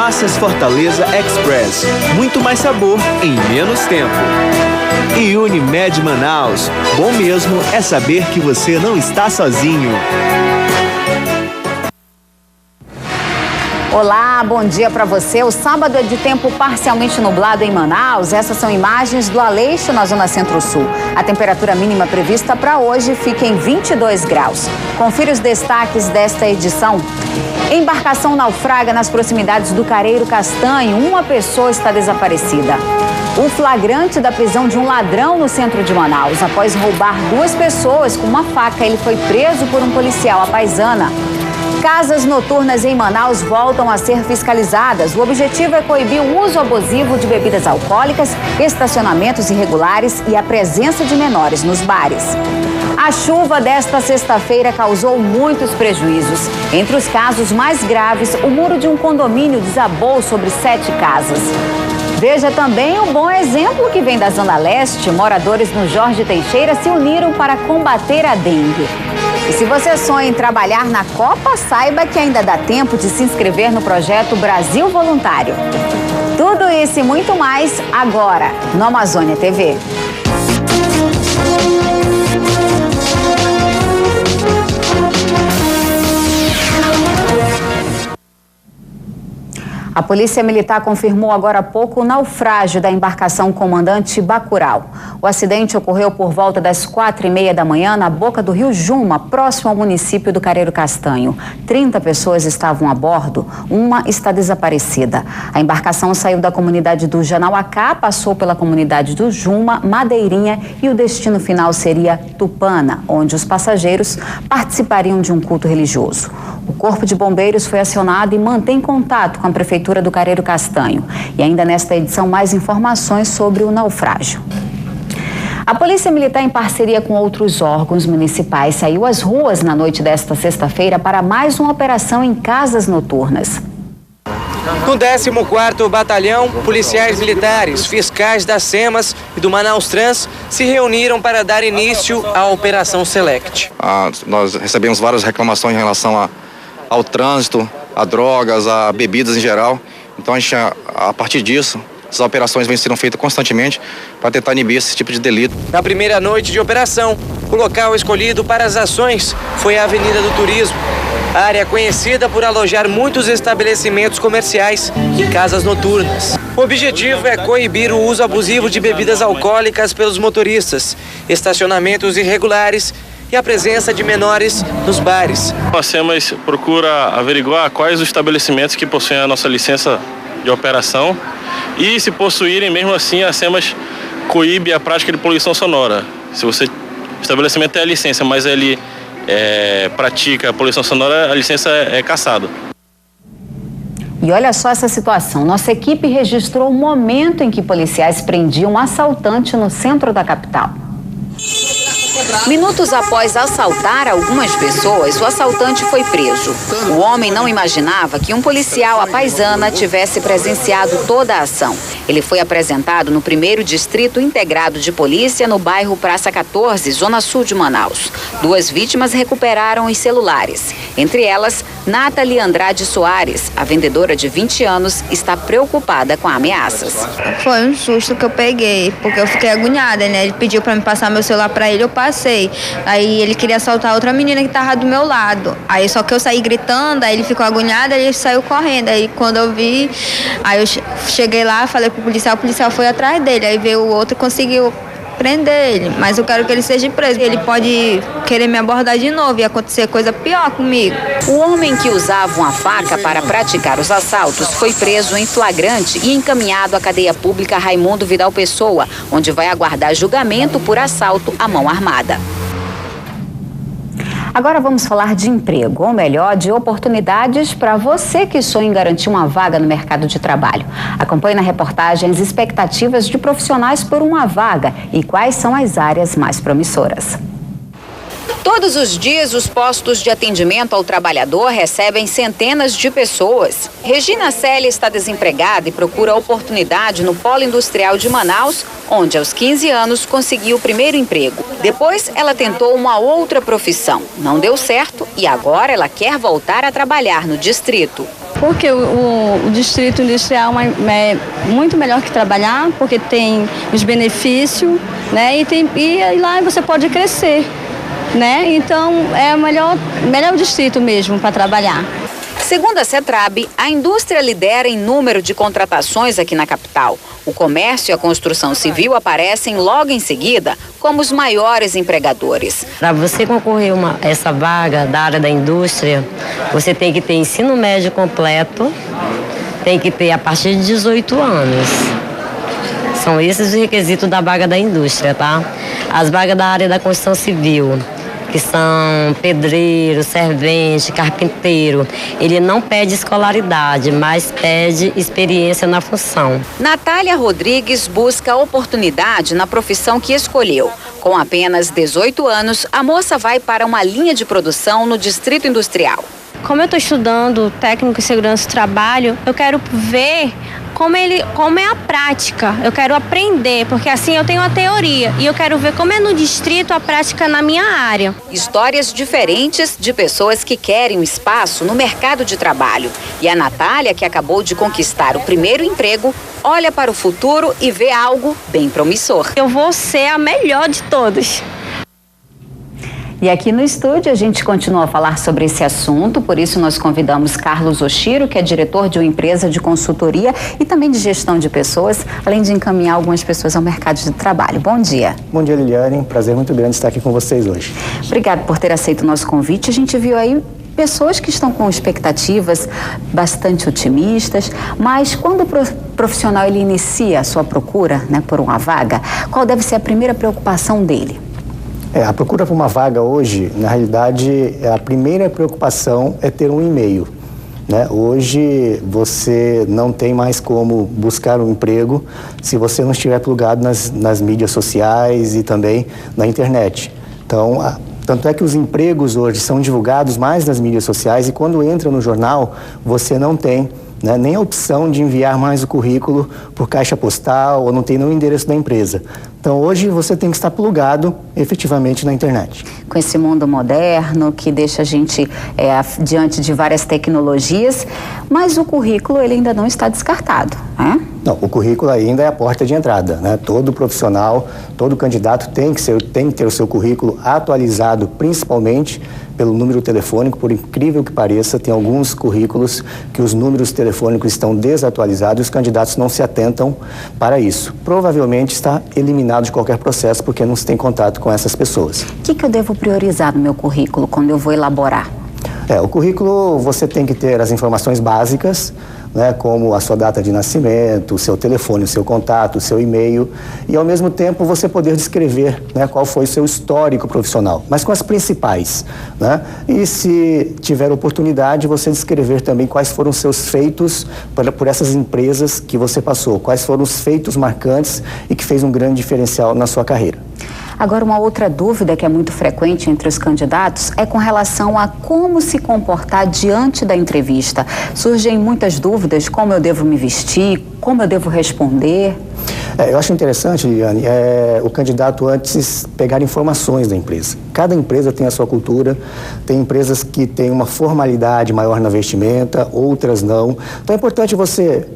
Massas Fortaleza Express. Muito mais sabor em menos tempo. E Unimed Manaus. Bom mesmo é saber que você não está sozinho. Olá, bom dia para você. O sábado é de tempo parcialmente nublado em Manaus. Essas são imagens do Aleixo, na zona centro-sul. A temperatura mínima prevista para hoje fica em 22 graus. Confira os destaques desta edição. Embarcação naufraga nas proximidades do Careiro Castanho. Uma pessoa está desaparecida. O flagrante da prisão de um ladrão no centro de Manaus. Após roubar 2 pessoas com uma faca, ele foi preso por um policial à paisana. Casas noturnas em Manaus voltam a ser fiscalizadas. O objetivo é coibir o uso abusivo de bebidas alcoólicas, estacionamentos irregulares e a presença de menores nos bares. A chuva desta sexta-feira causou muitos prejuízos. Entre os casos mais graves, o muro de um condomínio desabou sobre 7 casas. Veja também o bom exemplo que vem da Zona Leste. Moradores no Jorge Teixeira se uniram para combater a dengue. E se você sonha em trabalhar na Copa, saiba que ainda dá tempo de se inscrever no projeto Brasil Voluntário. Tudo isso e muito mais agora no Amazônia TV. A Polícia Militar confirmou agora há pouco o naufrágio da embarcação Comandante Bacurau. O acidente ocorreu por volta das 4h30 da manhã na boca do rio Juma, próximo ao município do Careiro Castanho. 30 pessoas estavam a bordo, uma está desaparecida. A embarcação saiu da comunidade do Janauacá, passou pela comunidade do Juma, Madeirinha e o destino final seria Tupana, onde os passageiros participariam de um culto religioso. O Corpo de Bombeiros foi acionado e mantém contato com a Prefeitura do Careiro Castanho. E ainda nesta edição, mais informações sobre o naufrágio. A Polícia Militar, em parceria com outros órgãos municipais, saiu às ruas na noite desta sexta-feira para mais uma operação em casas noturnas. No 14º Batalhão, policiais militares, fiscais das SEMAS e do Manaus Trans se reuniram para dar início à Operação Select. Nós recebemos várias reclamações em relação ao trânsito, a drogas, a bebidas em geral. Então, a partir disso, essas operações vêm sendo feitas constantemente para tentar inibir esse tipo de delito. Na primeira noite de operação, o local escolhido para as ações foi a Avenida do Turismo, área conhecida por alojar muitos estabelecimentos comerciais e casas noturnas. O objetivo é coibir o uso abusivo de bebidas alcoólicas pelos motoristas, estacionamentos irregulares e a presença de menores nos bares. A SEMAS procura averiguar quais os estabelecimentos que possuem a nossa licença de operação e, se possuírem, mesmo assim, a SEMAS coíbe a prática de poluição sonora. Se o estabelecimento tem a licença, mas ele pratica a poluição sonora, a licença é cassada. E olha só essa situação. Nossa equipe registrou o momento em que policiais prendiam um assaltante no centro da capital. Minutos após assaltar algumas pessoas, o assaltante foi preso. O homem não imaginava que um policial à paisana tivesse presenciado toda a ação. Ele foi apresentado no 1º Distrito Integrado de Polícia, no bairro Praça 14, zona sul de Manaus. 2 vítimas recuperaram os celulares. Entre elas, Nathalie Andrade Soares, a vendedora de 20 anos, está preocupada com ameaças. Foi um susto que eu peguei, porque eu fiquei agoniada, né? Ele pediu para me passar meu celular para ele, eu passei. Aí ele queria assaltar outra menina que estava do meu lado. Aí só que eu saí gritando, aí ele ficou agoniado, aí ele saiu correndo. Aí quando eu vi, aí eu cheguei lá, falei pro policial, o policial foi atrás dele. Aí veio o outro e conseguiu prender ele, mas eu quero que ele seja preso. Ele pode querer me abordar de novo e acontecer coisa pior comigo. O homem que usava uma faca para praticar os assaltos foi preso em flagrante e encaminhado à cadeia pública Raimundo Vidal Pessoa, onde vai aguardar julgamento por assalto à mão armada. Agora vamos falar de emprego, ou melhor, de oportunidades para você que sonha em garantir uma vaga no mercado de trabalho. Acompanhe na reportagem as expectativas de profissionais por uma vaga e quais são as áreas mais promissoras. Todos os dias, os postos de atendimento ao trabalhador recebem centenas de pessoas. Regina Célia está desempregada e procura oportunidade no Polo Industrial de Manaus, onde aos 15 anos conseguiu o primeiro emprego. Depois, ela tentou uma outra profissão. Não deu certo e agora ela quer voltar a trabalhar no distrito. Porque o distrito industrial é muito melhor que trabalhar, porque tem os benefícios, né? E lá você pode crescer, né? Então é o melhor distrito mesmo para trabalhar. Segundo a CETRAB, a indústria lidera em número de contratações aqui na capital. O comércio e a construção civil aparecem logo em seguida como os maiores empregadores. Para você concorrer a essa vaga da área da indústria, você tem que ter ensino médio completo, tem que ter a partir de 18 anos. São esses os requisitos da vaga da indústria, tá? As vagas da área da construção civil, que são pedreiro, servente, carpinteiro, ele não pede escolaridade, mas pede experiência na função. Natália Rodrigues busca oportunidade na profissão que escolheu. Com apenas 18 anos, a moça vai para uma linha de produção no Distrito Industrial. Como eu estou estudando técnico em segurança do trabalho, eu quero ver como é a prática. Eu quero aprender, porque assim eu tenho a teoria e eu quero ver como é no distrito a prática na minha área. Histórias diferentes de pessoas que querem um espaço no mercado de trabalho. E a Natália, que acabou de conquistar o primeiro emprego, olha para o futuro e vê algo bem promissor. Eu vou ser a melhor de todas. E aqui no estúdio a gente continua a falar sobre esse assunto, por isso nós convidamos Carlos Oshiro, que é diretor de uma empresa de consultoria e também de gestão de pessoas, além de encaminhar algumas pessoas ao mercado de trabalho. Bom dia. Bom dia, Liliane. Prazer muito grande estar aqui com vocês hoje. Obrigada por ter aceito o nosso convite. A gente viu aí pessoas que estão com expectativas bastante otimistas, mas quando o profissional ele inicia a sua procura, né, por uma vaga, qual deve ser a primeira preocupação dele? A procura por uma vaga hoje, na realidade, a primeira preocupação é ter um e-mail, né? Hoje você não tem mais como buscar um emprego se você não estiver plugado nas mídias sociais e também na internet. Então, tanto é que os empregos hoje são divulgados mais nas mídias sociais e quando entra no jornal, você não tem, né, nem a opção de enviar mais o currículo por caixa postal ou não tem nenhum endereço da empresa. Então, hoje você tem que estar plugado efetivamente na internet. Com esse mundo moderno que deixa a gente diante de várias tecnologias, mas o currículo ele ainda não está descartado, né? Não, o currículo ainda é a porta de entrada, né? Todo profissional, todo candidato tem que ter o seu currículo atualizado, principalmente pelo número telefônico. Por incrível que pareça, tem alguns currículos que os números telefônicos estão desatualizados e os candidatos não se atentam para isso. Provavelmente está eliminado de qualquer processo porque não se tem contato com essas pessoas. O que eu devo priorizar no meu currículo quando eu vou elaborar? O currículo você tem que ter as informações básicas, né, como a sua data de nascimento, o seu telefone, o seu contato, o seu e-mail e ao mesmo tempo você poder descrever, né, qual foi o seu histórico profissional, mas com as principais, né? E se tiver oportunidade você descrever também quais foram os seus feitos por essas empresas que você passou, quais foram os feitos marcantes e que fez um grande diferencial na sua carreira. Agora, uma outra dúvida que é muito frequente entre os candidatos é com relação a como se comportar diante da entrevista. Surgem muitas dúvidas, como eu devo me vestir, como eu devo responder. Eu acho interessante, Liliane, o candidato antes pegar informações da empresa. Cada empresa tem a sua cultura, tem empresas que têm uma formalidade maior na vestimenta, outras não. Então é importante você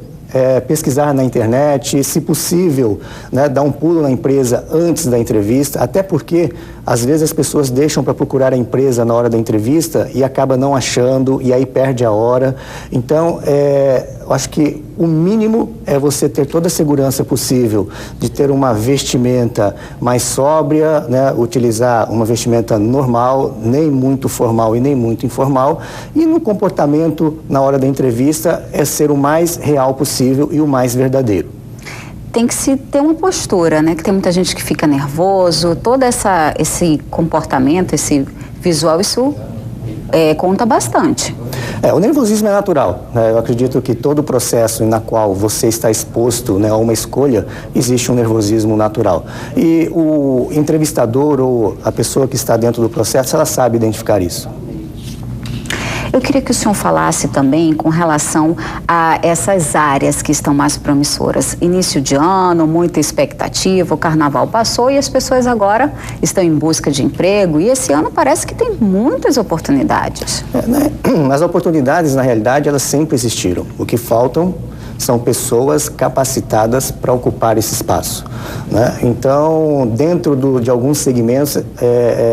pesquisar na internet, se possível, né, dar um pulo na empresa antes da entrevista, até porque às vezes as pessoas deixam para procurar a empresa na hora da entrevista e acaba não achando e aí perde a hora. Então, eu acho que o mínimo é você ter toda a segurança possível de ter uma vestimenta mais sóbria, né, utilizar uma vestimenta normal, nem muito formal e nem muito informal, e no comportamento na hora da entrevista é ser o mais real possível e o mais verdadeiro. Tem que se ter uma postura, né? Que tem muita gente que fica nervoso, todo esse comportamento, esse visual, isso conta bastante. O nervosismo é natural, né? Eu acredito que todo processo na qual você está exposto, né, a uma escolha, existe um nervosismo natural. E o entrevistador ou a pessoa que está dentro do processo, ela sabe identificar isso. Eu queria que o senhor falasse também com relação a essas áreas que estão mais promissoras. Início de ano, muita expectativa, o carnaval passou e as pessoas agora estão em busca de emprego e esse ano parece que tem muitas oportunidades. As oportunidades, na realidade, elas sempre existiram. O que faltam são pessoas capacitadas para ocupar esse espaço, né? Então, dentro de alguns segmentos,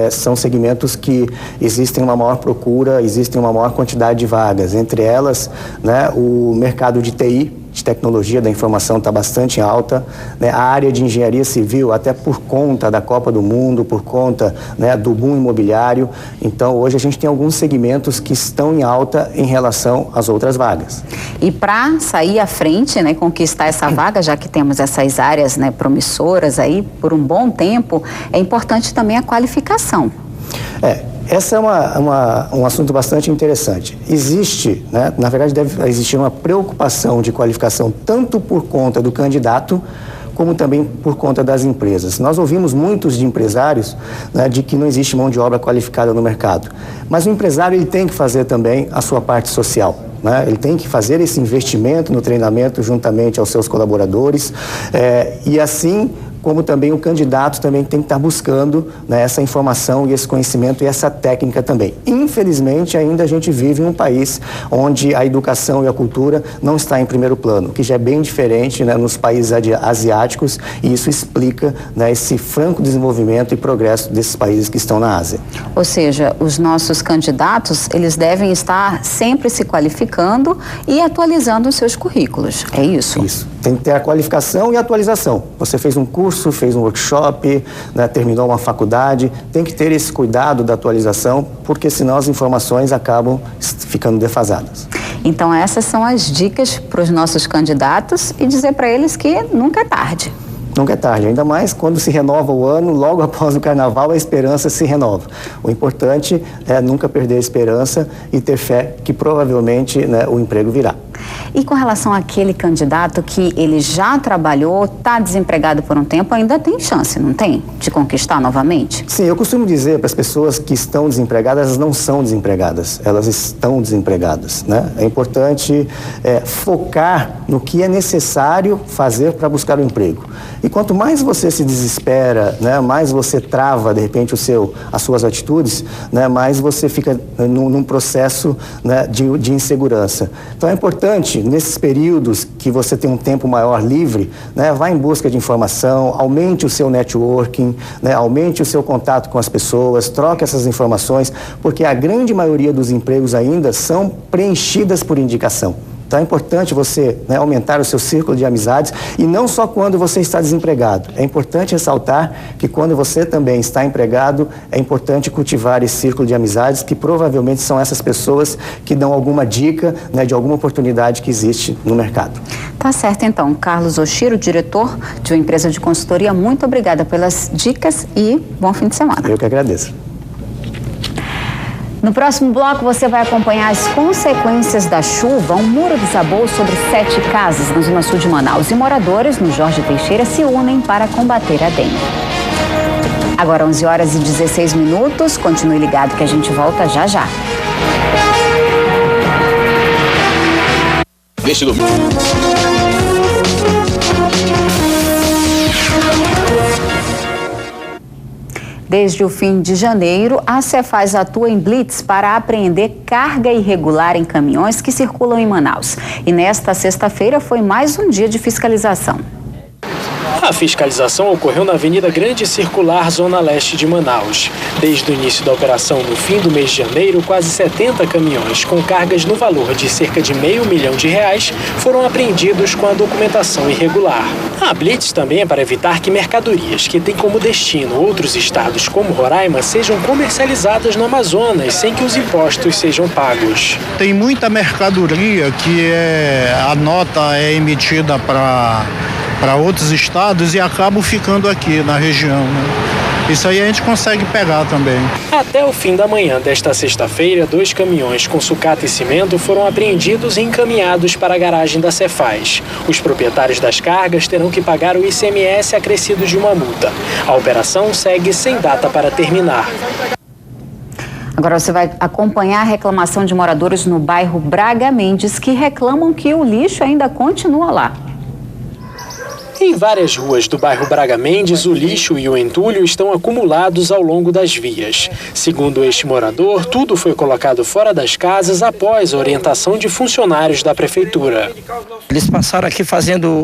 são segmentos que existem uma maior procura, existem uma maior quantidade de vagas. Entre elas, né, o mercado de TI, de tecnologia da informação, está bastante alta, né? A área de engenharia civil, até por conta da Copa do Mundo, por conta, né, do boom imobiliário. Então, hoje a gente tem alguns segmentos que estão em alta em relação às outras vagas. E para sair à frente, né, conquistar essa vaga, já que temos essas áreas, né, promissoras aí por um bom tempo, é importante também a qualificação. Essa é um assunto bastante interessante. Existe, né, na verdade deve existir uma preocupação de qualificação tanto por conta do candidato como também por conta das empresas. Nós ouvimos muitos de empresários, né, de que não existe mão de obra qualificada no mercado. Mas o empresário ele tem que fazer também a sua parte social, né? Ele tem que fazer esse investimento no treinamento juntamente aos seus colaboradores e assim como também o candidato também tem que estar buscando, né, essa informação e esse conhecimento e essa técnica também. Infelizmente, ainda a gente vive em um país onde a educação e a cultura não está em primeiro plano, que já é bem diferente, né, nos países asiáticos, e isso explica, né, esse franco desenvolvimento e progresso desses países que estão na Ásia. Ou seja, os nossos candidatos, eles devem estar sempre se qualificando e atualizando os seus currículos, é isso? Isso. Tem que ter a qualificação e a atualização. Você fez um curso, fez um workshop, né, terminou uma faculdade, tem que ter esse cuidado da atualização, porque senão as informações acabam ficando defasadas. Então essas são as dicas para os nossos candidatos e dizer para eles que nunca é tarde. Nunca é tarde, ainda mais quando se renova o ano, logo após o carnaval a esperança se renova. O importante é nunca perder a esperança e ter fé que provavelmente, né, o emprego virá. E com relação àquele candidato que ele já trabalhou, está desempregado por um tempo, ainda tem chance, não tem? De conquistar novamente? Sim, eu costumo dizer para as pessoas que estão desempregadas, elas não são desempregadas, elas estão desempregadas, né? É importante focar no que é necessário fazer para buscar um emprego. E quanto mais você se desespera, né, mais você trava, de repente, as suas atitudes, né, mais você fica num processo, né, de insegurança. Então é importante, nesses períodos que você tem um tempo maior livre, né, vá em busca de informação, aumente o seu networking, né, aumente o seu contato com as pessoas, troque essas informações, porque a grande maioria dos empregos ainda são preenchidas por indicação. Então é importante você, né, aumentar o seu círculo de amizades e não só quando você está desempregado. É importante ressaltar que quando você também está empregado, é importante cultivar esse círculo de amizades que provavelmente são essas pessoas que dão alguma dica, né, de alguma oportunidade que existe no mercado. Tá certo então. Carlos Oshiro, diretor de uma empresa de consultoria, muito obrigada pelas dicas e bom fim de semana. Eu que agradeço. No próximo bloco, você vai acompanhar as consequências da chuva. Um muro desabou sobre 7 casas na zona sul de Manaus e moradores no Jorge Teixeira se unem para combater a dengue. Agora 11h16. Continue ligado que a gente volta já já. Neste domingo. Desde o fim de janeiro, a Cefaz atua em blitz para apreender carga irregular em caminhões que circulam em Manaus. E nesta sexta-feira foi mais um dia de fiscalização. A fiscalização ocorreu na Avenida Grande Circular, Zona Leste de Manaus. Desde o início da operação, no fim do mês de janeiro, quase 70 caminhões com cargas no valor de cerca de R$500 milhão foram apreendidos com a documentação irregular. A blitz também é para evitar que mercadorias que têm como destino outros estados como Roraima sejam comercializadas no Amazonas sem que os impostos sejam pagos. Tem muita mercadoria que a nota é emitida para outros estados e acabam ficando aqui na região, né? Isso aí a gente consegue pegar também. Até o fim da manhã desta sexta-feira, 2 caminhões com sucata e cimento foram apreendidos e encaminhados para a garagem da Cefaz. Os proprietários das cargas terão que pagar o ICMS acrescido de uma multa. A operação segue sem data para terminar. Agora você vai acompanhar a reclamação de moradores no bairro Braga Mendes que reclamam que o lixo ainda continua lá. Em várias ruas do bairro Braga Mendes, o lixo e o entulho estão acumulados ao longo das vias. Segundo este morador, tudo foi colocado fora das casas após a orientação de funcionários da prefeitura. Eles passaram aqui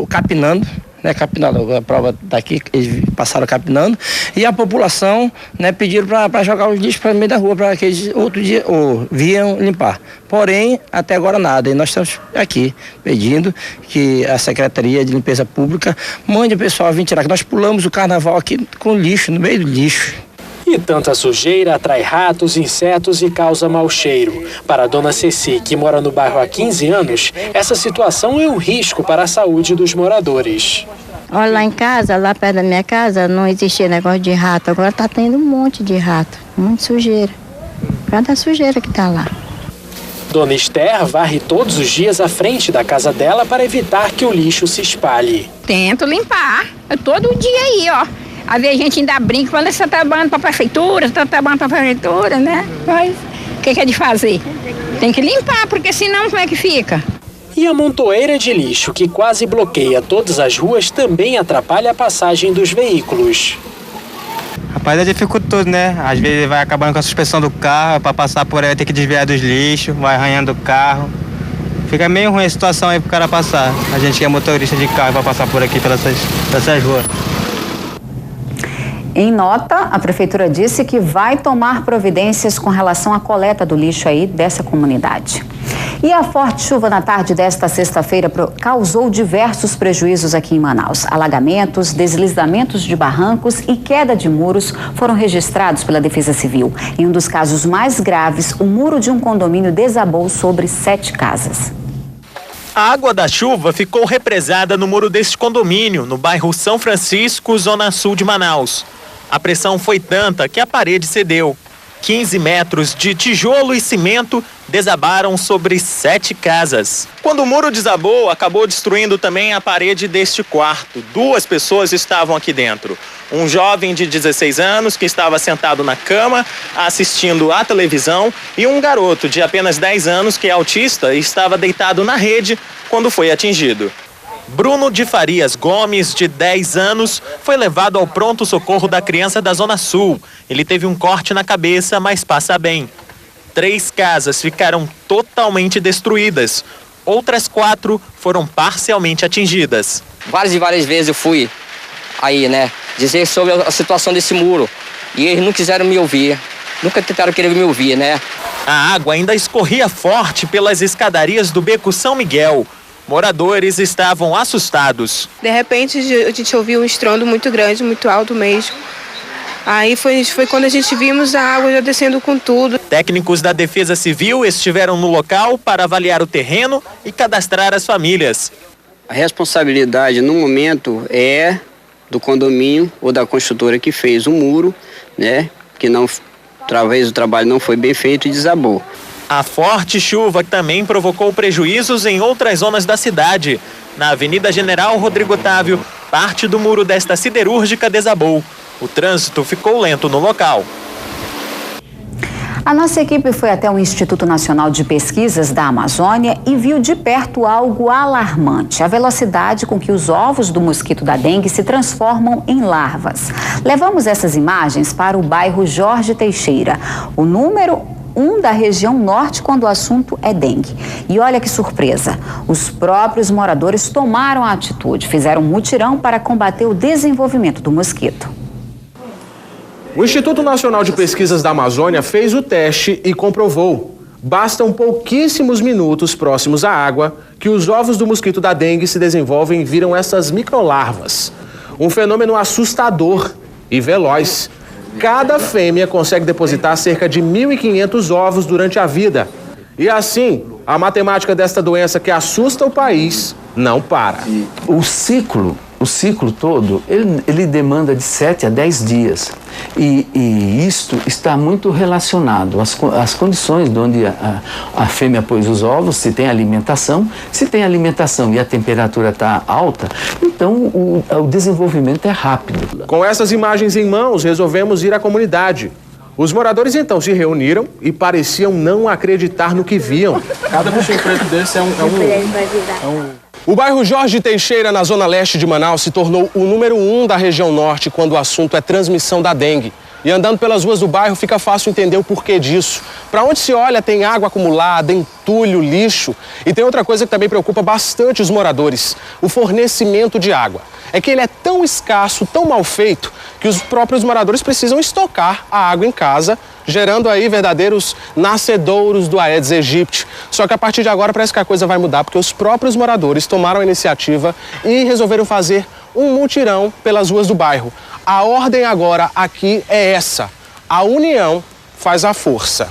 capinando, né, capinando, a prova daqui, eles passaram capinando, e a população, né, pediram para jogar os lixos para o meio da rua, para que eles outro dia vinham limpar. Porém, até agora nada, e nós estamos aqui pedindo que a Secretaria de Limpeza Pública mande o pessoal vir tirar, que nós pulamos o carnaval aqui com lixo, no meio do lixo. E tanta sujeira atrai ratos, insetos e causa mau cheiro. Para a dona Ceci, que mora no bairro há 15 anos, essa situação é um risco para a saúde dos moradores. Olha, lá em casa, lá perto da minha casa, não existia negócio de rato. Agora está tendo um monte de rato, muita sujeira. Cada sujeira que está lá. Dona Esther varre todos os dias à frente da casa dela para evitar que o lixo se espalhe. Tento limpar, todo dia aí, ó. Às vezes a gente ainda brinca, falando que você está trabalhando para a prefeitura, né? Mas o que é de fazer? Tem que limpar, porque senão como é que fica? E a montoeira de lixo, que quase bloqueia todas as ruas, também atrapalha a passagem dos veículos. Rapaz, dificulta tudo, né? Às vezes vai acabando com a suspensão do carro, para passar por aí tem que desviar dos lixos, vai arranhando o carro. Fica meio ruim a situação aí pro cara passar. A gente que é motorista de carro para passar por aqui pelas ruas. Em nota, a prefeitura disse que vai tomar providências com relação à coleta do lixo aí dessa comunidade. E a forte chuva na tarde desta sexta-feira causou diversos prejuízos aqui em Manaus. Alagamentos, deslizamentos de barrancos e queda de muros foram registrados pela Defesa Civil. Em um dos casos mais graves, o muro de um condomínio desabou sobre 7 casas. A água da chuva ficou represada no muro deste condomínio, no bairro São Francisco, zona sul de Manaus. A pressão foi tanta que a parede cedeu. 15 metros de tijolo e cimento desabaram sobre 7 casas. Quando o muro desabou, acabou destruindo também a parede deste quarto. 2 pessoas estavam aqui dentro. Um jovem de 16 anos que estava sentado na cama assistindo à televisão e um garoto de apenas 10 anos que é autista e estava deitado na rede quando foi atingido. Bruno de Farias Gomes, de 10 anos, foi levado ao pronto-socorro da criança da Zona Sul. Ele teve um corte na cabeça, mas passa bem. 3 casas ficaram totalmente destruídas. Outras 4 foram parcialmente atingidas. Várias e várias vezes eu fui aí, né, dizer sobre a situação desse muro. E eles não quiseram me ouvir. Nunca tentaram querer me ouvir, né? A água ainda escorria forte pelas escadarias do Beco São Miguel. Moradores estavam assustados. De repente a gente ouviu um estrondo muito grande, muito alto mesmo. Aí foi quando a gente vimos a água já descendo com tudo. Técnicos da Defesa Civil estiveram no local para avaliar o terreno e cadastrar as famílias. A responsabilidade no momento é do condomínio ou da construtora que fez o muro, né? Que não, talvez o trabalho não foi bem feito e desabou. A forte chuva também provocou prejuízos em outras zonas da cidade. Na Avenida General Rodrigo Otávio, parte do muro desta siderúrgica desabou. O trânsito ficou lento no local. A nossa equipe foi até o Instituto Nacional de Pesquisas da Amazônia e viu de perto algo alarmante: a velocidade com que os ovos do mosquito da dengue se transformam em larvas. Levamos essas imagens para o bairro Jorge Teixeira, o número 1 da região norte quando o assunto é dengue. E olha que surpresa, os próprios moradores tomaram a atitude, fizeram um mutirão para combater o desenvolvimento do mosquito. O Instituto Nacional de Pesquisas da Amazônia fez o teste e comprovou. Bastam pouquíssimos minutos próximos à água que os ovos do mosquito da dengue se desenvolvem e viram essas microlarvas. Um fenômeno assustador e veloz. Cada fêmea consegue depositar cerca de 1.500 ovos durante a vida. E assim, a matemática desta doença que assusta o país não para. O ciclo todo, ele demanda de 7 a 10 dias. E isto está muito relacionado às condições de onde a fêmea pôs os ovos, se tem alimentação e a temperatura está alta, então o desenvolvimento é rápido. Com essas imagens em mãos, resolvemos ir à comunidade. Os moradores então se reuniram e pareciam não acreditar no que viam. Cada bichinho preto desse é um... O bairro Jorge Teixeira, na zona leste de Manaus, se tornou o número 1 da região norte quando o assunto é transmissão da dengue. E andando pelas ruas do bairro fica fácil entender o porquê disso. Para onde se olha tem água acumulada, entulho, lixo. E tem outra coisa que também preocupa bastante os moradores: o fornecimento de água. É que ele é tão escasso, tão mal feito, que os próprios moradores precisam estocar a água em casa, gerando aí verdadeiros nascedouros do Aedes aegypti. Só que a partir de agora parece que a coisa vai mudar, porque os próprios moradores tomaram a iniciativa e resolveram fazer um mutirão pelas ruas do bairro. A ordem agora aqui é essa: a união faz a força.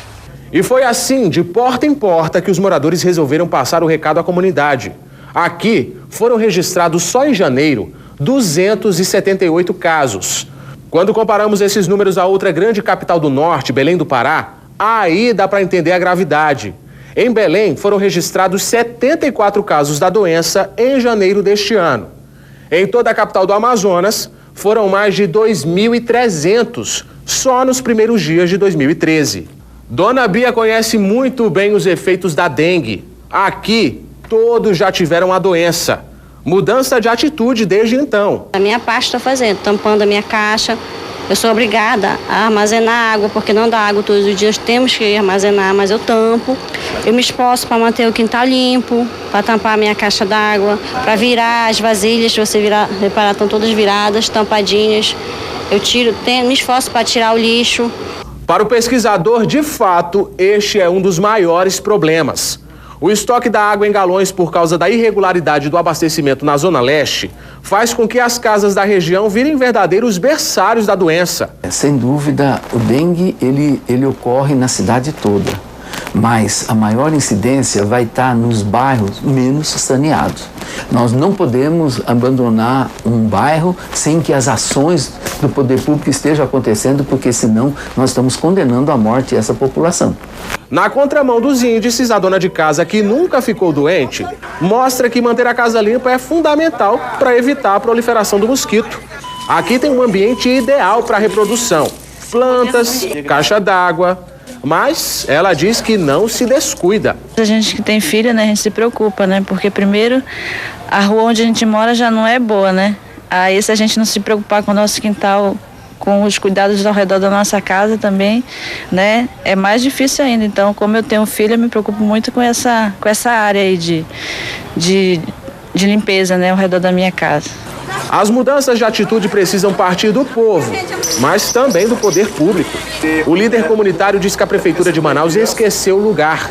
E foi assim, de porta em porta, que os moradores resolveram passar o recado à comunidade. Aqui foram registrados só em janeiro 278 casos. Quando comparamos esses números a outra grande capital do norte, Belém do Pará, aí dá para entender a gravidade. Em Belém foram registrados 74 casos da doença em janeiro deste ano. Em toda a capital do Amazonas, foram mais de 2.300 só nos primeiros dias de 2013. Dona Bia conhece muito bem os efeitos da dengue. Aqui, todos já tiveram a doença. Mudança de atitude desde então. A minha parte estou fazendo, tampando a minha caixa. Eu sou obrigada a armazenar água, porque não dá água todos os dias, temos que armazenar, mas eu tampo. Eu me esforço para manter o quintal limpo, para tampar a minha caixa d'água, para virar as vasilhas, se você reparar, estão todas viradas, tampadinhas. Eu me esforço para tirar o lixo. Para o pesquisador, de fato, este é um dos maiores problemas. O estoque da água em galões por causa da irregularidade do abastecimento na Zona Leste faz com que as casas da região virem verdadeiros berçários da doença. Sem dúvida, o dengue ele ocorre na cidade toda, mas a maior incidência vai estar nos bairros menos saneados. Nós não podemos abandonar um bairro sem que as ações do poder público estejam acontecendo, porque senão nós estamos condenando à morte essa população. Na contramão dos índices, a dona de casa que nunca ficou doente mostra que manter a casa limpa é fundamental para evitar a proliferação do mosquito. Aqui tem um ambiente ideal para a reprodução: plantas, caixa d'água. Mas ela diz que não se descuida. A gente que tem filha, né, a gente se preocupa, né? Porque primeiro, a rua onde a gente mora já não é boa, né? Aí se a gente não se preocupar com o nosso quintal, com os cuidados ao redor da nossa casa também, né? É mais difícil ainda. Então, como eu tenho filha, eu me preocupo muito com essa área aí de limpeza, né, ao redor da minha casa. As mudanças de atitude precisam partir do povo, mas também do poder público. O líder comunitário diz que a Prefeitura de Manaus esqueceu o lugar.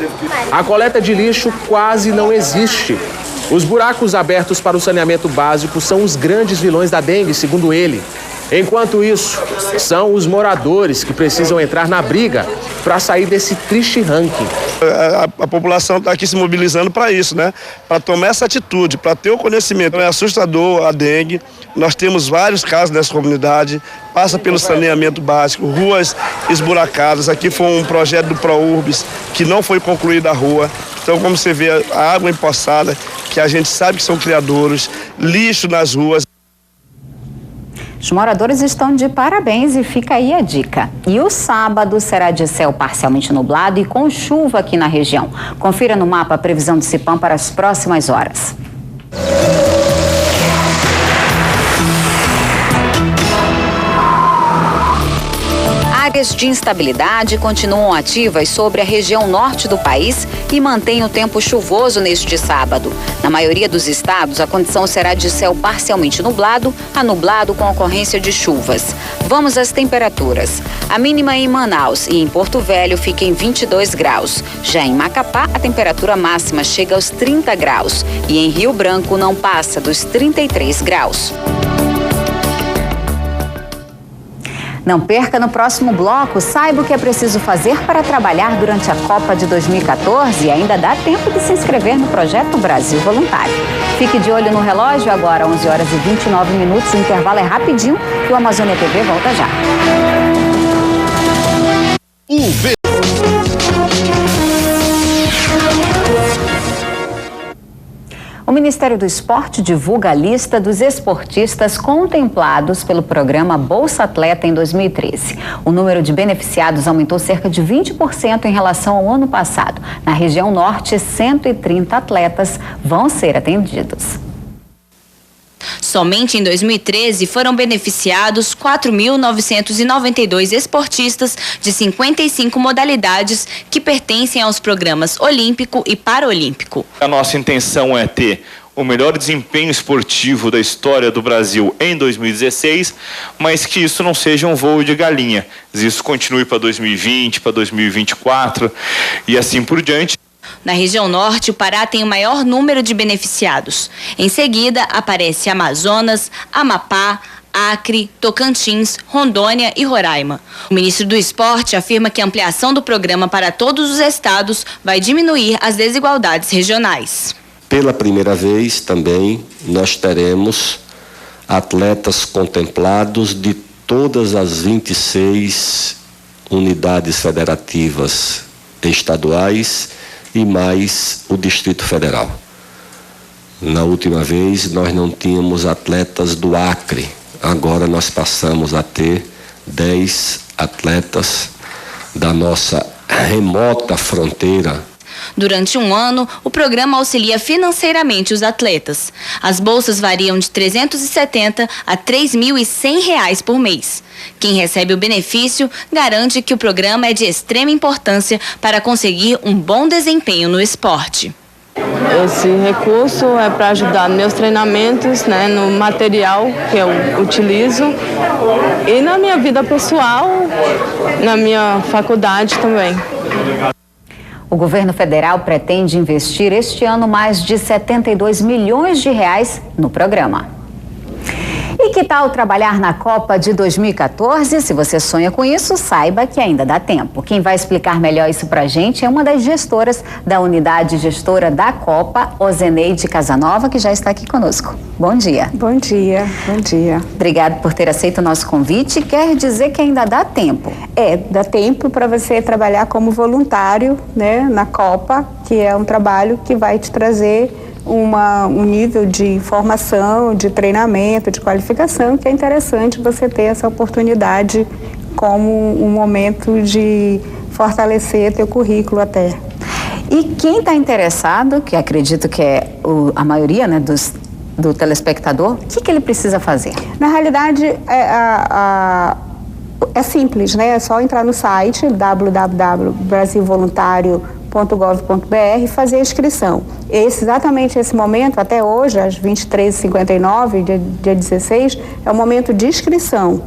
A coleta de lixo quase não existe. Os buracos abertos para o saneamento básico são os grandes vilões da dengue, segundo ele. Enquanto isso, são os moradores que precisam entrar na briga para sair desse triste ranking. A população está aqui se mobilizando para isso, né? Para tomar essa atitude, para ter o conhecimento. É assustador a dengue. Nós temos vários casos nessa comunidade. Passa pelo saneamento básico, ruas esburacadas. Aqui foi um projeto do ProUrbis que não foi concluída a rua. Então, como você vê, a água empoçada, que a gente sabe que são criadouros, lixo nas ruas. Os moradores estão de parabéns e fica aí a dica. E o sábado será de céu parcialmente nublado e com chuva aqui na região. Confira no mapa a previsão do Cipam para as próximas horas. Áreas de instabilidade continuam ativas sobre a região norte do país e mantêm o tempo chuvoso neste sábado. Na maioria dos estados, a condição será de céu parcialmente nublado a nublado com ocorrência de chuvas. Vamos às temperaturas. A mínima em Manaus e em Porto Velho fica em 22 graus. Já em Macapá, a temperatura máxima chega aos 30 graus. E em Rio Branco não passa dos 33 graus. Não perca no próximo bloco, saiba o que é preciso fazer para trabalhar durante a Copa de 2014 e ainda dá tempo de se inscrever no Projeto Brasil Voluntário. Fique de olho no relógio, agora 11 horas e 29 minutos, o intervalo é rapidinho e o Amazônia TV volta já. O Ministério do Esporte divulga a lista dos esportistas contemplados pelo programa Bolsa Atleta em 2013. O número de beneficiados aumentou cerca de 20% em relação ao ano passado. Na região norte, 130 atletas vão ser atendidos. Somente em 2013 foram beneficiados 4.992 esportistas de 55 modalidades que pertencem aos programas Olímpico e Paralímpico. A nossa intenção é ter o melhor desempenho esportivo da história do Brasil em 2016, mas que isso não seja um voo de galinha. Isso continue para 2020, para 2024 e assim por diante. Na região norte, o Pará tem o maior número de beneficiados. Em seguida, aparece Amazonas, Amapá, Acre, Tocantins, Rondônia e Roraima. O ministro do Esporte afirma que a ampliação do programa para todos os estados vai diminuir as desigualdades regionais. Pela primeira vez também nós teremos atletas contemplados de todas as 26 unidades federativas estaduais e mais o Distrito Federal. Na última vez nós não tínhamos atletas do Acre, agora nós passamos a ter 10 atletas da nossa remota fronteira. Durante um ano, o programa auxilia financeiramente os atletas. As bolsas variam de R$ 370 a R$ 3.100 por mês. Quem recebe o benefício garante que o programa é de extrema importância para conseguir um bom desempenho no esporte. Esse recurso é para ajudar nos meus treinamentos, no material que eu utilizo e na minha vida pessoal, na minha faculdade também. O governo federal pretende investir este ano mais de 72 milhões de reais no programa. E que tal trabalhar na Copa de 2014? Se você sonha com isso, saiba que ainda dá tempo. Quem vai explicar melhor isso pra gente é uma das gestoras da unidade gestora da Copa, Ozeneide Casanova, que já está aqui conosco. Bom dia. Bom dia, bom dia. Obrigada por ter aceito o nosso convite. Quer dizer que ainda dá tempo? Dá tempo para você trabalhar como voluntário, na Copa, que é um trabalho que vai te trazer um nível de formação, de treinamento, de qualificação, que é interessante você ter essa oportunidade como um momento de fortalecer teu currículo até. E quem está interessado, que acredito que é a maioria do telespectador, o que ele precisa fazer? Na realidade, é simples, É só entrar no site www.brasilvoluntario.com.br e fazer a inscrição. Exatamente esse momento, até hoje, às 23h59, dia 16, é o momento de inscrição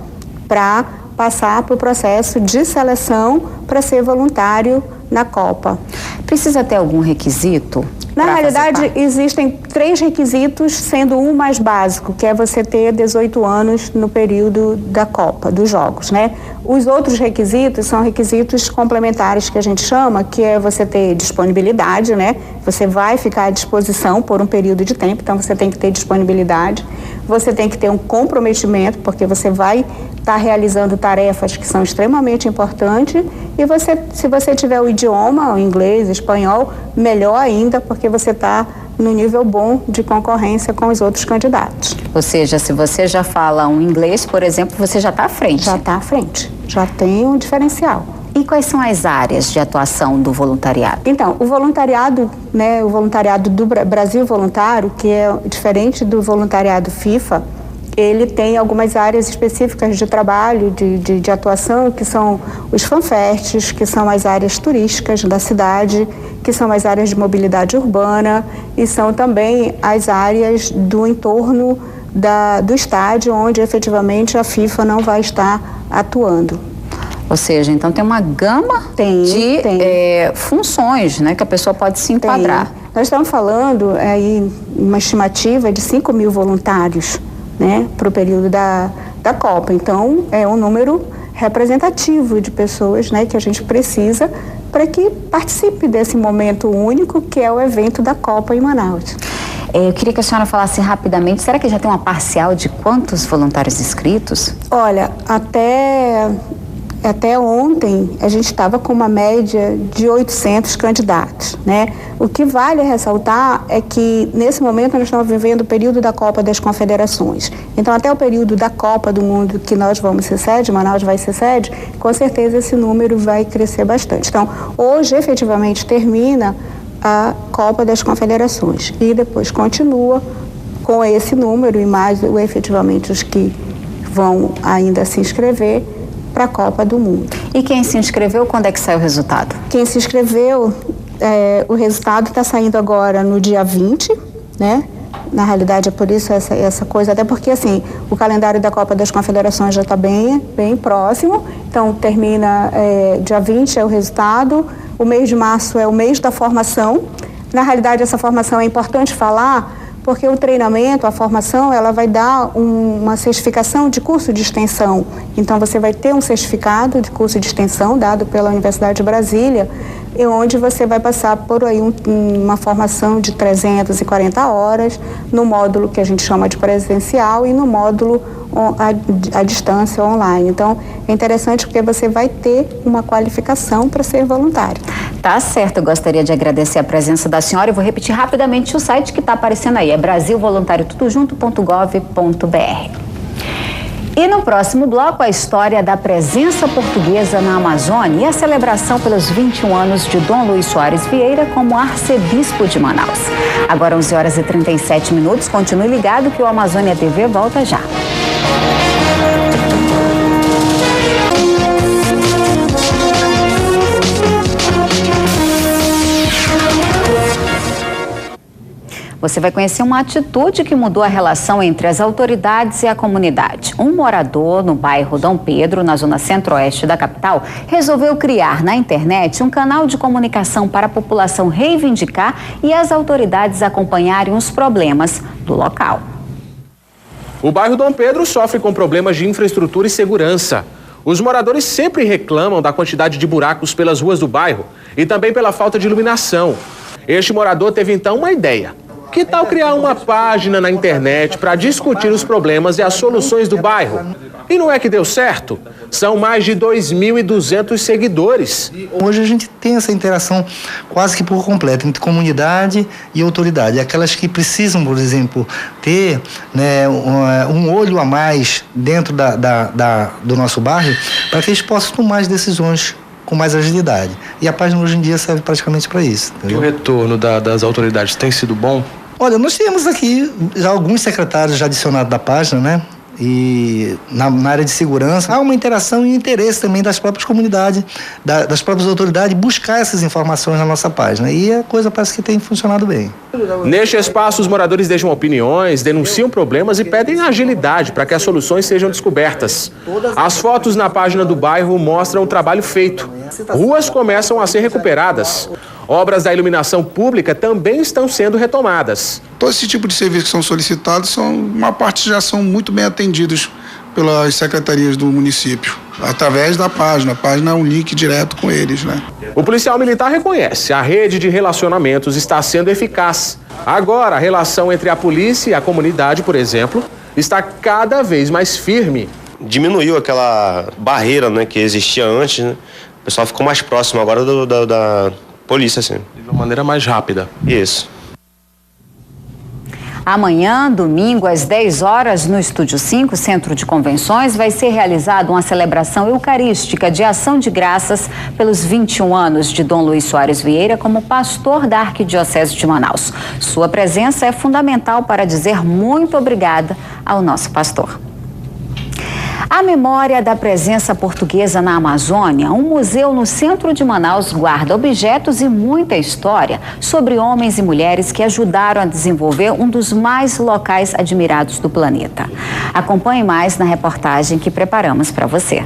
para passar para o processo de seleção para ser voluntário na Copa. Precisa ter algum requisito? Na realidade, existem 3 requisitos, sendo um mais básico, que é você ter 18 anos no período da Copa, dos Jogos, Os outros requisitos são requisitos complementares que a gente chama, que é você ter disponibilidade, Você vai ficar à disposição por um período de tempo, então você tem que ter disponibilidade. Você tem que ter um comprometimento, porque você vai estar realizando tarefas que são extremamente importantes. E se você tiver o idioma, o inglês, o espanhol, melhor ainda, porque você está no nível bom de concorrência com os outros candidatos. Ou seja, se você já fala um inglês, por exemplo, você já está à frente. Já está à frente, já tem um diferencial. E quais são as áreas de atuação do voluntariado? Então, o voluntariado, o voluntariado do Brasil Voluntário, que é diferente do voluntariado FIFA, ele tem algumas áreas específicas de trabalho, de atuação, que são os fanfests, que são as áreas turísticas da cidade, que são as áreas de mobilidade urbana e são também as áreas do entorno do estádio, onde efetivamente a FIFA não vai estar atuando. Ou seja, então tem uma gama de funções, que a pessoa pode se enquadrar. Nós estamos falando aí uma estimativa de 5 mil voluntários, para o período da Copa. Então, é um número representativo de pessoas, que a gente precisa para que participe desse momento único que é o evento da Copa em Manaus. Eu queria que a senhora falasse rapidamente, será que já tem uma parcial de quantos voluntários inscritos? Olha, até até ontem, a gente estava com uma média de 800 candidatos, né? O que vale ressaltar é que, nesse momento, nós estamos vivendo o período da Copa das Confederações. Então, até o período da Copa do Mundo, que nós vamos ser sede, Manaus vai ser sede, com certeza esse número vai crescer bastante. Então, hoje, efetivamente, termina a Copa das Confederações e depois continua com esse número e mais, efetivamente, os que vão ainda se inscrever para a Copa do Mundo. E quem se inscreveu, quando é que sai o resultado? Quem se inscreveu, o resultado está saindo agora no dia 20, né? Na realidade é por isso essa coisa, até porque assim, o calendário da Copa das Confederações já está bem próximo, então termina dia 20 é o resultado, o mês de março é o mês da formação. Na realidade essa formação é importante falar, porque o treinamento, a formação, ela vai dar uma certificação de curso de extensão. Então, você vai ter um certificado de curso de extensão dado pela Universidade de Brasília, e onde você vai passar por aí uma formação de 340 horas, no módulo que a gente chama de presencial e no módulo à distância online. Então, é interessante porque você vai ter uma qualificação para ser voluntário. Tá certo, eu gostaria de agradecer a presença da senhora e vou repetir rapidamente o site que está aparecendo aí, é brasilvoluntarioTudoJunto.gov.br. E no próximo bloco, a história da presença portuguesa na Amazônia e a celebração pelos 21 anos de Dom Luiz Soares Vieira como arcebispo de Manaus. Agora 11h37, continue ligado que o Amazônia TV volta já. Você vai conhecer uma atitude que mudou a relação entre as autoridades e a comunidade. Um morador no bairro Dom Pedro, na zona centro-oeste da capital, resolveu criar na internet um canal de comunicação para a população reivindicar e as autoridades acompanharem os problemas do local. O bairro Dom Pedro sofre com problemas de infraestrutura e segurança. Os moradores sempre reclamam da quantidade de buracos pelas ruas do bairro e também pela falta de iluminação. Este morador teve então uma ideia. Que tal criar uma página na internet para discutir os problemas e as soluções do bairro? E não é que deu certo? São mais de 2.200 seguidores. Hoje a gente tem essa interação quase que por completo entre comunidade e autoridade. Aquelas que precisam, por exemplo, ter um olho a mais dentro do nosso bairro para que eles possam tomar as decisões com mais agilidade. E a página hoje em dia serve praticamente para isso. Entendeu? O retorno das autoridades tem sido bom? Olha, nós temos aqui já alguns secretários já adicionados da página, né? E na área de segurança há uma interação e interesse também das próprias comunidades, das próprias autoridades, buscar essas informações na nossa página. E a coisa parece que tem funcionado bem. Neste espaço, os moradores deixam opiniões, denunciam problemas e pedem agilidade para que as soluções sejam descobertas. As fotos na página do bairro mostram o trabalho feito. Ruas começam a ser recuperadas. Obras da iluminação pública também estão sendo retomadas. Todo esse tipo de serviços que são solicitados, uma parte já são muito bem atendidos pelas secretarias do município, através da página. A página é um link direto com eles, né? O policial militar reconhece, a rede de relacionamentos está sendo eficaz. Agora, a relação entre a polícia e a comunidade, por exemplo, está cada vez mais firme. Diminuiu aquela barreira, né, que existia antes, né? O pessoal ficou mais próximo agora da polícia, assim. De uma maneira mais rápida. Isso. Amanhã, domingo, às 10 horas, no Estúdio 5, Centro de Convenções, vai ser realizada uma celebração eucarística de ação de graças pelos 21 anos de Dom Luiz Soares Vieira como pastor da Arquidiocese de Manaus. Sua presença é fundamental para dizer muito obrigada ao nosso pastor. A memória da presença portuguesa na Amazônia, um museu no centro de Manaus guarda objetos e muita história sobre homens e mulheres que ajudaram a desenvolver um dos mais locais admirados do planeta. Acompanhe mais na reportagem que preparamos para você.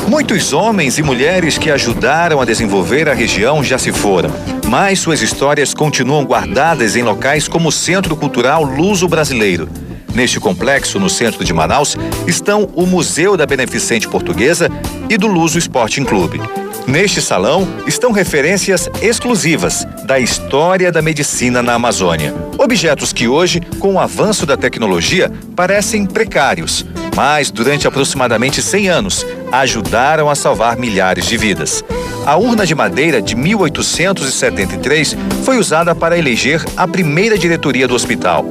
Muitos homens e mulheres que ajudaram a desenvolver a região já se foram, mas suas histórias continuam guardadas em locais como o Centro Cultural Luso-Brasileiro. Neste complexo, no centro de Manaus, estão o Museu da Beneficente Portuguesa e do Luso Sporting Clube. Neste salão estão referências exclusivas da história da medicina na Amazônia. Objetos que hoje, com o avanço da tecnologia, parecem precários. Mas, durante aproximadamente 100 anos, ajudaram a salvar milhares de vidas. A urna de madeira de 1873 foi usada para eleger a primeira diretoria do hospital.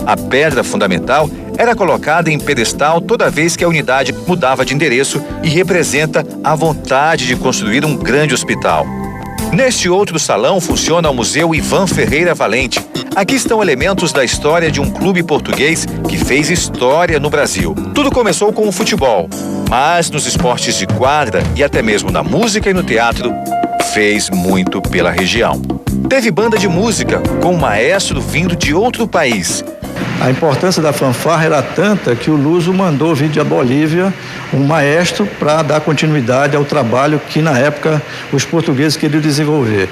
A pedra fundamental era colocada em pedestal toda vez que a unidade mudava de endereço e representa a vontade de construir um grande hospital. Neste outro salão funciona o Museu Ivan Ferreira Valente. Aqui estão elementos da história de um clube português que fez história no Brasil. Tudo começou com o futebol, mas nos esportes de quadra e até mesmo na música e no teatro, fez muito pela região. Teve banda de música com um maestro vindo de outro país. A importância da fanfarra era tanta que o Luso mandou vir da Bolívia um maestro para dar continuidade ao trabalho que na época os portugueses queriam desenvolver.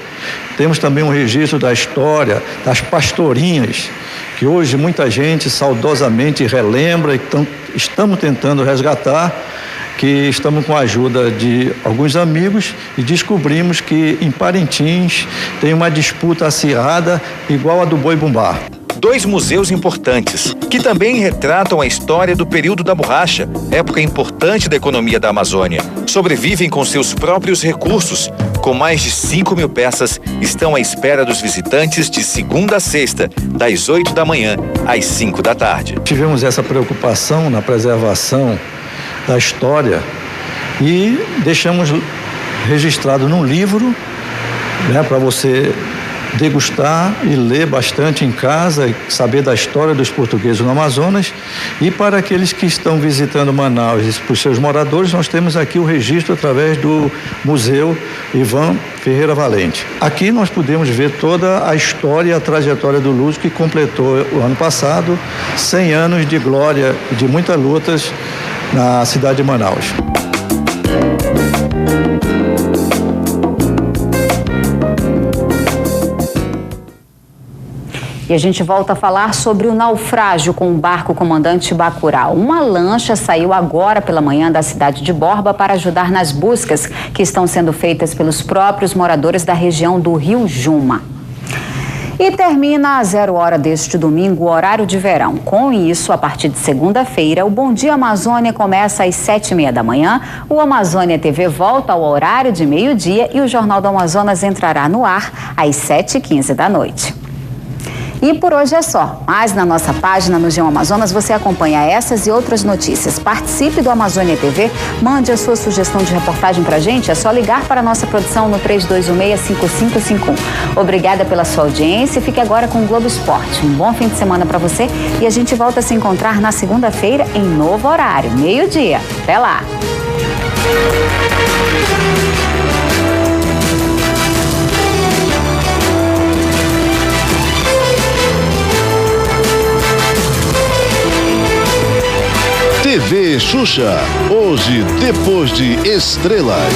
Temos também um registro da história das pastorinhas, que hoje muita gente saudosamente relembra e estamos tentando resgatar, que estamos com a ajuda de alguns amigos e descobrimos que em Parintins tem uma disputa acirrada igual a do Boi Bumbá. 2 museus importantes, que também retratam a história do período da borracha, época importante da economia da Amazônia. Sobrevivem com seus próprios recursos. Com mais de 5.000 peças, estão à espera dos visitantes de segunda a sexta, das 8 da manhã às 5 da tarde. Tivemos essa preocupação na preservação da história e deixamos registrado num livro, para você degustar e ler bastante em casa e saber da história dos portugueses no Amazonas. E para aqueles que estão visitando Manaus e para os seus moradores, nós temos aqui o registro através do Museu Ivan Ferreira Valente. Aqui nós podemos ver toda a história e a trajetória do Luso, que completou o ano passado 100 anos de glória e de muitas lutas na cidade de Manaus. E a gente volta a falar sobre o naufrágio com o barco Comandante Bacurau. Uma lancha saiu agora pela manhã da cidade de Borba para ajudar nas buscas que estão sendo feitas pelos próprios moradores da região do Rio Juma. E termina às 0 hora deste domingo o horário de verão. Com isso, a partir de segunda-feira, o Bom Dia Amazônia começa às 7h30 da manhã, o Amazônia TV volta ao horário de meio-dia e o Jornal do Amazonas entrará no ar às 7h15 da noite. E por hoje é só, mas na nossa página no G1 Amazonas você acompanha essas e outras notícias. Participe do Amazônia TV, mande a sua sugestão de reportagem pra gente, é só ligar para a nossa produção no 3216-5551. Obrigada pela sua audiência e fique agora com o Globo Esporte. Um bom fim de semana para você e a gente volta a se encontrar na segunda-feira em novo horário, meio-dia. Até lá! TV Xuxa, hoje depois de Estrelas.